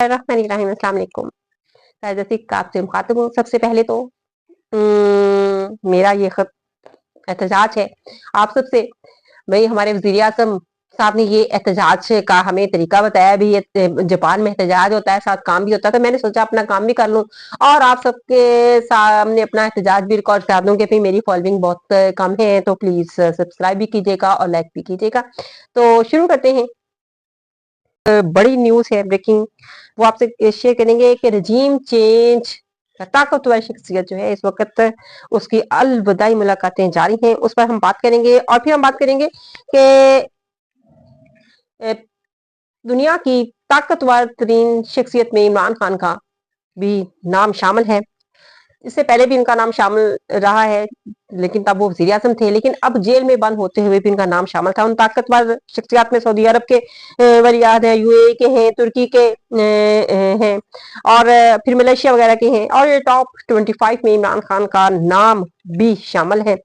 अस्सलाम वालेकुम। जैसे आपसे मुखातिब हूँ, सबसे पहले तो मेरा ये खत एहतजाज है आप सबसे। भाई हमारे वजीर आजम साहब ने ये एहतजाज का हमें तरीका बताया भी, ये जापान में एहतजाज होता है, साथ काम भी होता है, तो मैंने सोचा अपना काम भी कर लूं और आप सबके सामने अपना एहतजाज भी रिकॉर्ड करा दूं कि मेरी फॉलोइंग बहुत कम है, तो प्लीज सब्सक्राइब भी कीजिएगा और लाइक भी कीजिएगा। तो शुरू करते हैं। बड़ी न्यूज है, ब्रेकिंग, वो आपसे शेयर करेंगे कि रजीम चेंज ताकतवर शख्सियत जो है इस वक्त उसकी अलविदाई मुलाकातें जारी हैं, उस पर हम बात करेंगे। और फिर हम बात करेंगे कि दुनिया की ताकतवर तरीन शख्सियत में इमरान खान का भी नाम शामिल है। इससे पहले भी इनका नाम शामिल रहा है, लेकिन तब वो वज़ीर आज़म थे, लेकिन अब जेल में बंद होते हुए भी इनका नाम शामिल था। उन ताकतवर शख्सियात में सऊदी अरब के वलीअहद हैं, यूएई के हैं, तुर्की के हैं और फिर मलेशिया वगैरह के हैं, और ये टॉप 25 में इमरान खान का नाम भी शामिल है।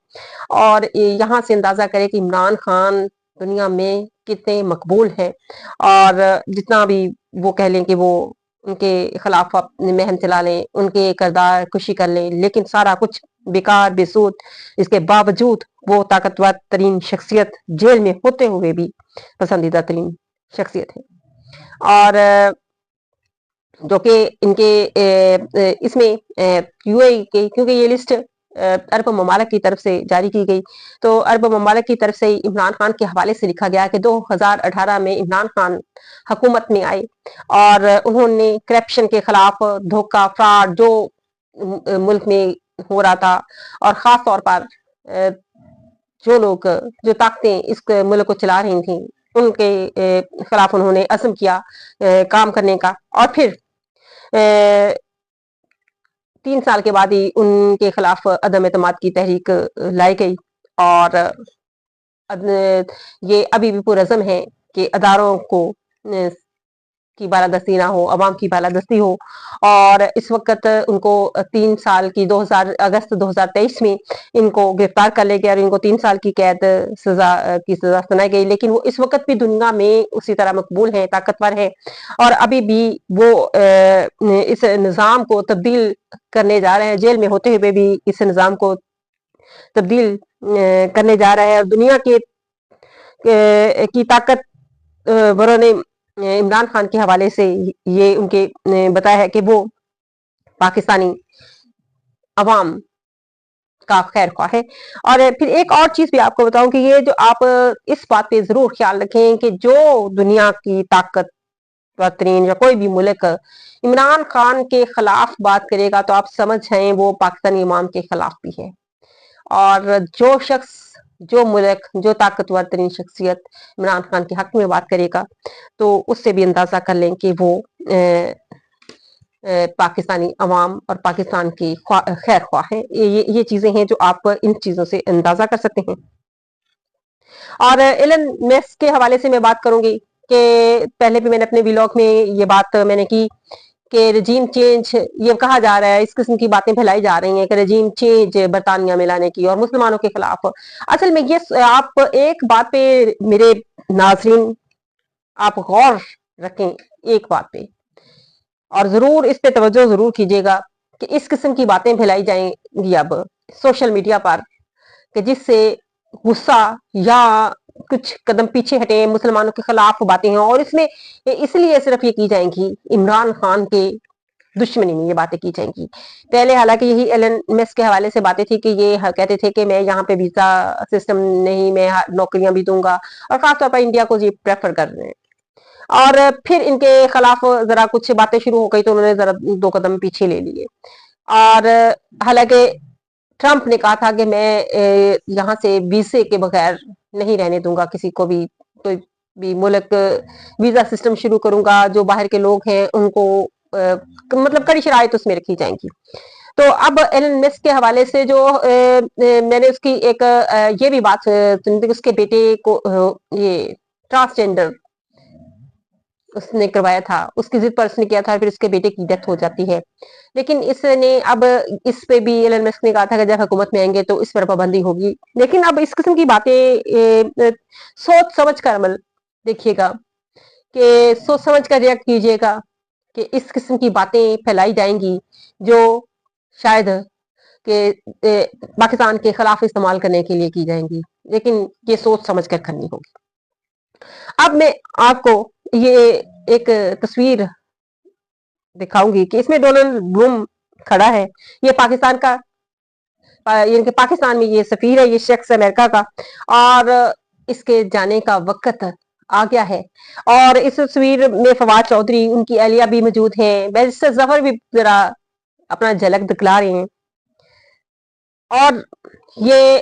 और यहाँ से अंदाजा करें कि इमरान खान दुनिया में कितने मकबूल हैं, और जितना भी वो कह लें कि वो उनके खिलाफ अपनी महम चला लें, उनके किरदार खुशी कर लें, लेकिन सारा कुछ बेकार बेसूद। इसके बावजूद वो ताकतवर तरीन शख्सियत जेल में होते हुए भी पसंदीदा तरीन शख्सियत है। और जो कि इनके इसमें यूएई के, क्योंकि ये लिस्ट अरब ममालिक की तरफ से जारी की गई, तो अरब ममालिक की तरफ से इमरान खान के हवाले से लिखा गया कि 2018 में इमरान खान हुकूमत में आए और उन्होंने करप्शन के खिलाफ, धोखा, फ्रॉड जो मुल्क में हो रहा था, और खास तौर पर जो लोग, जो ताकतें इस मुल्क को चला रही थी, उनके खिलाफ उन्होंने अज़्म किया काम करने का। और फिर 3 साल के बाद ही उनके खिलाफ अदम एतमाद की तहरीक लाई गई, और ये अभी भी पुरज़म है कि अदारों को की बालादस्ती ना हो, अवाम की बालादस्ती हो। और इस वक्त उनको 3 साल की 2000 अगस्त 2023 में इनको गिरफ्तार कर लिया गया और इनको 3 साल की कैद की सजा सुनाई गई, लेकिन वो इस वक्त भी दुनिया में उसी तरह मकबूल है, ताकतवर है, और अभी भी वो इस निज़ाम को तब्दील करने जा रहे हैं। जेल में होते हुए भी इस निज़ाम को तब्दील करने जा रहा है, और दुनिया की ताकत वरों ने इमरान खान के हवाले से ये उनके बताया है कि वो पाकिस्तानी अवाम का खैर ख्वाह है। और फिर एक और चीज भी आपको बताऊं कि ये जो आप इस बात पे जरूर ख्याल रखें कि जो दुनिया की ताकत तरीन या कोई भी मुल्क इमरान खान के खिलाफ बात करेगा, तो आप समझ जाएं वो पाकिस्तानी इमाम के खिलाफ भी है। और जो शख्स, जो मुल्क, जो ताकतवर तरीन शख्सियत इमरान खान के हक में बात करेगा, तो उससे भी अंदाजा कर लें कि वो पाकिस्तानी अवाम और पाकिस्तान की खैर ख्वाह है। ये चीजें हैं जो आप इन चीजों से अंदाजा कर सकते हैं। और एलन मस्क के हवाले से मैं बात करूंगी कि पहले भी मैंने अपने व्लॉग में ये बात मैंने की कि रजीम चेंज, ये कहा जा रहा है, इस किस्म की बातें फैलाई जा रही हैं कि रजीम चेंज बरतानिया में लाने की और मुसलमानों के खिलाफ। असल में ये आप एक बात पे मेरे नाज़रीन आप गौर रखें, एक बात पे, और जरूर इस पे तवज्जो जरूर कीजिएगा कि इस किस्म की बातें फैलाई जाएंगी अब सोशल मीडिया पर कि जिससे गुस्सा या कुछ कदम पीछे हटे, मुसलमानों के खिलाफ बातें हैं, और इसमें इसलिए सिर्फ ये की जाएंगी इमरान खान के दुश्मनी में ये बातें की जाएंगी। पहले हालांकि यही एलन मस्क के हवाले से बातें थी कि ये कहते थे कि मैं यहाँ पे वीजा सिस्टम नहीं, मैं नौकरियां भी दूंगा, और खासतौर पर इंडिया को ये प्रेफर कर रहे हैं। और फिर इनके खिलाफ जरा कुछ बातें शुरू हो गई तो उन्होंने जरा 2 कदम पीछे ले लिए। और हालांकि ट्रंप ने कहा था कि मैं यहाँ से वीजे के बगैर नहीं रहने दूंगा किसी को भी, कोई भी मुल्क, वीजा सिस्टम शुरू करूंगा, जो बाहर के लोग हैं उनको मतलब कड़ी शराइत उसमें रखी जाएंगी। तो अब एलन मस्क के हवाले से जो मैंने उसकी एक ये भी बात सुनी थी, उसके बेटे को ये ट्रांसजेंडर उसने करवाया था, उसकी जिद पर उसने किया था, फिर उसके बेटे की डेथ हो जाती है। लेकिन इसने अब इस पे भी एलन मस्क ने कहा था कि जब हुकूमत में आएंगे तो इस पर पाबंदी होगी। लेकिन अब इस किस्म की बातें सोच समझ कर अमल देखिएगा, कि सोच समझ कर रिएक्ट कीजिएगा, कि इस किस्म की बातें फैलाई जाएंगी जो शायद कि पाकिस्तान के खिलाफ इस्तेमाल करने के लिए की जाएंगी, लेकिन ये सोच समझ कर करनी होगी। अब मैं आपको ये एक तस्वीर दिखाऊंगी कि इसमें डोनाल्ड ब्लूम खड़ा है। ये पाकिस्तान का यानी कि पाकिस्तान में ये सफीर है, ये शख्स अमेरिका का, और इसके जाने का वक्त आ गया है। और इस तस्वीर में फवाद चौधरी, उनकी एहलिया भी मौजूद हैं, बैरिस्टर जफर भी जरा अपना झलक दिखला रहे हैं। और ये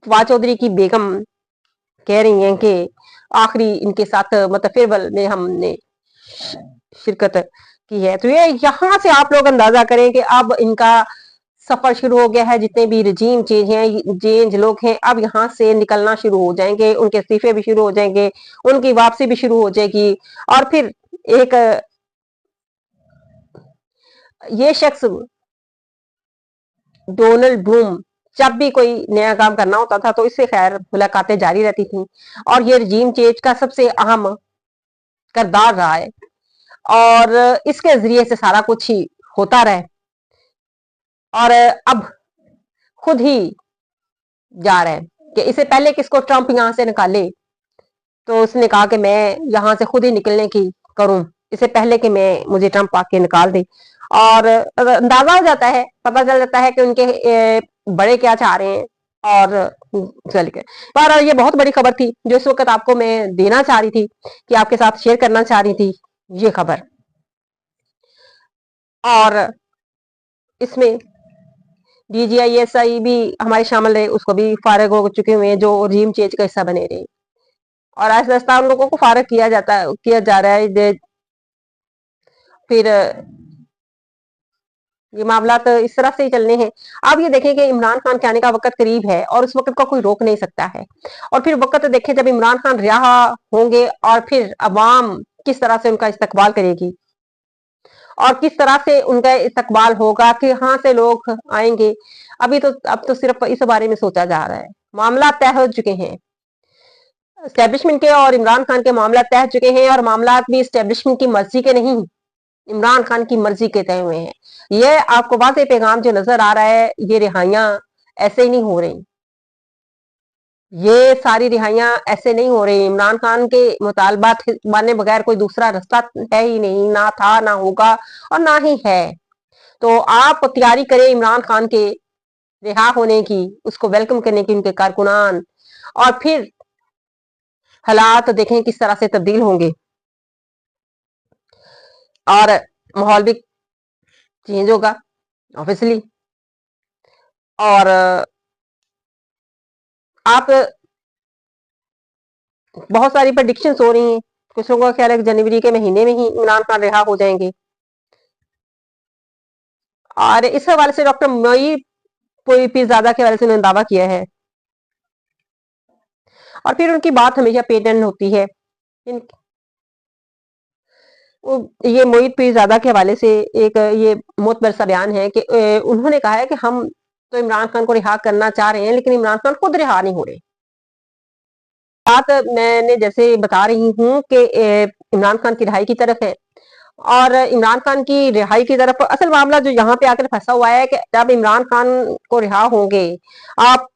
फवाद चौधरी की बेगम कह रही हैं कि आखिरी इनके साथ मतलब फेयरवेल में हमने शिरकत की है। तो ये यहाँ से आप लोग अंदाजा करें कि अब इनका सफर शुरू हो गया है। जितने भी रजीम चेंज लोग हैं, अब यहाँ से निकलना शुरू हो जाएंगे, उनके इस्तीफे भी शुरू हो जाएंगे, उनकी वापसी भी शुरू हो जाएगी। और फिर एक ये शख्स डोनाल्ड ब्लूम जब भी कोई नया काम करना होता था तो इससे खैर मुलाकातें जारी रहती थी, और ये रजीम चेंज का सबसे अहम किरदार रहा है, और इसके जरिए से सारा कुछ ही होता रहे। और अब खुद ही जा रहे हैं कि इससे पहले किसको ट्रंप यहां से निकाले, तो उसने कहा कि मैं यहां से खुद ही निकलने की करूं, इससे पहले कि मुझे ट्रंप आके निकाल दे। और अंदाजा हो जाता है, पता चल जाता है कि उनके बड़े क्या चाह रहे हैं। और चल के पर ये बहुत बड़ी खबर थी जो इस वक्त आपको मैं देना चाह रही थी, कि आपके साथ शेयर करना चाह रही थी ये खबर। और इसमें DGISI भी हमारे शामिल रहे, उसको भी फारग हो चुके हुए हैं जो रजीम चेंज का हिस्सा बने रहे, और आहिस्ता आहिस्ता उन लोगों को फारग किया जा रहा है। फिर ये मामला तो इस तरह से ही चलने हैं। अब ये देखें कि इमरान खान के आने का वक्त करीब है और उस वक्त को कोई रोक नहीं सकता है। और फिर वक्त देखें जब इमरान खान रिहा होंगे, और फिर अवाम किस तरह से उनका इस्तकबाल करेगी, और किस तरह से उनका इस्तकबाल होगा, कि कहाँ से लोग आएंगे। अब तो सिर्फ इस बारे में सोचा जा रहा है। मामला तय हो चुके हैं, एस्टेब्लिशमेंट के और इमरान खान के मामला तय हो चुके हैं, और मामला भी एस्टेब्लिशमेंट की मर्जी के नहीं, इमरान खान की मर्जी के तय हुए हैं। ये आपको वाज़ेह पैगाम जो नजर आ रहा है, ये रिहाइयां ऐसे ही नहीं हो रही, ये सारी रिहाइयां ऐसे नहीं हो रही। इमरान खान के मुतालबात माने बगैर कोई दूसरा रास्ता है ही नहीं, ना था, ना होगा, और ना ही है। तो आप तैयारी करें इमरान खान के रिहा होने की, उसको वेलकम करने की, उनके कारकुनान, और फिर हालात देखें किस तरह से तब्दील होंगे, और माहौल भी चेंज होगा ऑब्वियसली। और आप बहुत सारी प्रेडिक्शन हो रही हैं, कुछ लोगों का ख्याल है कि जनवरी के महीने में ही इमरान खान रिहा हो जाएंगे। और इस हवाले से डॉक्टर मई पीरजादा के हवाले से उन्होंने दावा किया है, और फिर उनकी बात हमेशा पेटेंट होती है। ये मोहित पीरजादा के हवाले से एक ये मोतबर सा बयान है कि उन्होंने कहा है कि हम तो इमरान खान को रिहा करना चाह रहे हैं, लेकिन इमरान खान खुद रिहा नहीं हो रहे। बात मैंने जैसे बता रही हूँ कि इमरान खान की रिहाई की तरफ है, और इमरान खान की रिहाई की तरफ असल मामला जो यहाँ पे आकर फंसा हुआ है कि जब इमरान खान को रिहा होंगे, आप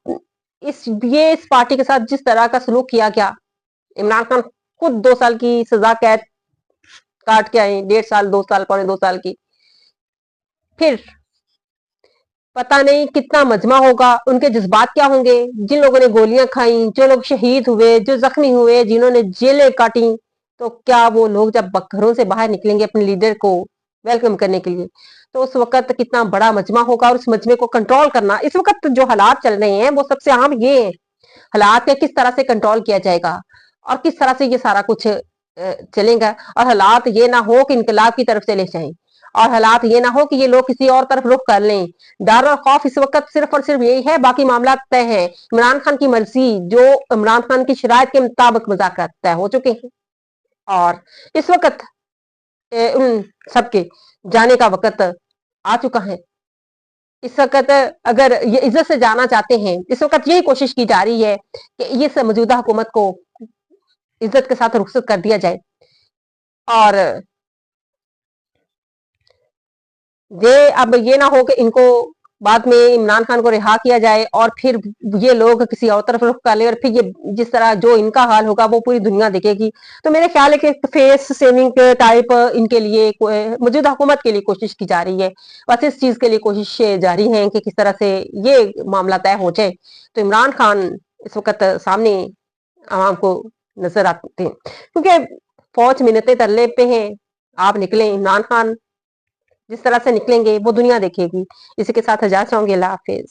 इस पार्टी के साथ जिस तरह का सलूक किया गया, इमरान खान खुद 2 साल की सजा कैद काट के आए, 1.5 साल, 2 साल, पौने 2 साल की। फिर पता नहीं कितना मजमा होगा, उनके जज्बात क्या होंगे, जिन लोगों ने गोलियां खाई, जो लोग शहीद हुए, जो जख्मी हुए, जिन्होंने जेलें काटी, तो क्या वो लोग जब घरों से बाहर निकलेंगे अपने लीडर को वेलकम करने के लिए, तो उस वक्त कितना बड़ा मजमा होगा, और उस मजमे को कंट्रोल करना, इस वक्त जो हालात चल रहे हैं वो सबसे अहम ये है। हालात का किस तरह से कंट्रोल किया जाएगा, और किस तरह से ये सारा कुछ चलेगा, और हालात ये ना हो कि इनकलाब की तरफ चले जाएं, और हालात ये ना हो कि ये लोग किसी और तरफ रुख कर लें। डर और खौफ इस वक्त सिर्फ और सिर्फ यही है, बाकी मामला तय है। इमरान खान की मर्जी, जो इमरान खान की शरायत के मुताबिक मुज़ाकरात तय हो चुके हैं, और इस वक्त उन सबके जाने का वक्त आ चुका है। इस वक्त अगर ये इज्जत से जाना चाहते हैं, इस वक्त यही कोशिश की जा रही है कि इस मौजूदा हुकूमत को इज्जत के साथ रुखसत कर दिया जाए, और ये अब ये ना हो कि इनको बाद में इमरान खान को रिहा किया जाए और फिर ये लोग किसी और तरफ रुख कर ले, और फिर ये जिस तरह जो इनका हाल होगा वो पूरी दुनिया देखेगी। तो मेरे ख्याल है कि फेस सेविंग के टाइप इनके लिए मौजूदा हुकूमत के लिए कोशिश की जा रही है, बस इस चीज के लिए कोशिश जारी है कि किस तरह से ये मामला तय हो जाए। तो इमरान खान इस वक्त सामने आवाम को नजर आते हैं, क्योंकि फौज मिन्नतें तरले पे हैं, आप निकले। इमरान खान जिस तरह से निकलेंगे वो दुनिया देखेगी। इसी के साथ इजाजत चाहूंगी। अल्लाह हाफिज।